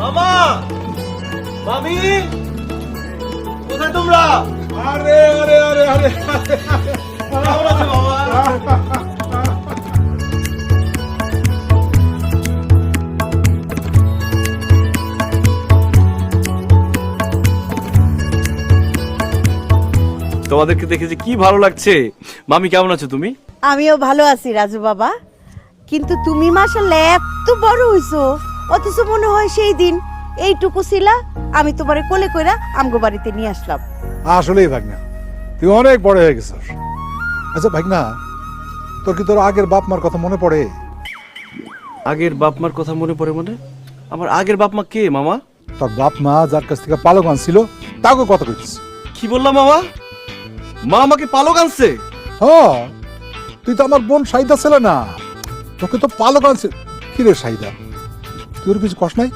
মামা, মামি, কোথায় তোমরা? আরে আরে আরে আরে কেমন আছো মামা? তোমাদেরকে দেখে যে কি ভালো লাগছে। মামি কেমন আছো তুমি? আমিও ভালো আছি রাজু বাবা, কিন্তু তুমি মাশাআল্লাহ এত বড় হইছো, অথচ মনে হয় সেই দিন এইটুকু ছিলা। আমি তোমারে কোলে কইরা আমগো বাড়িতে নিয়ে আসলাম। আসলেই ভাগনা, তুই অনেক বড় হয়ে গেছিস। আচ্ছা ভাগনা, তোর কি তোর আগের বাপ মার কথা মনে পড়ে? আগের বাপ মার কথা মনে পড়ে? মানে আমার আগের বাপ মা কে মামা? তোর বাপ মা যার কাছ থেকে পালক আনছিল তাকে কথা কইছিস। কি বললাম মামা? মা আমাকে পালক আনছে? হ্যাঁ, তুই তো আমার বোন সাইদা ছিল না, তোকে তো পালক আনছে। কি রে সাইদা, তুই ওর কিছু কষ্ট নাই?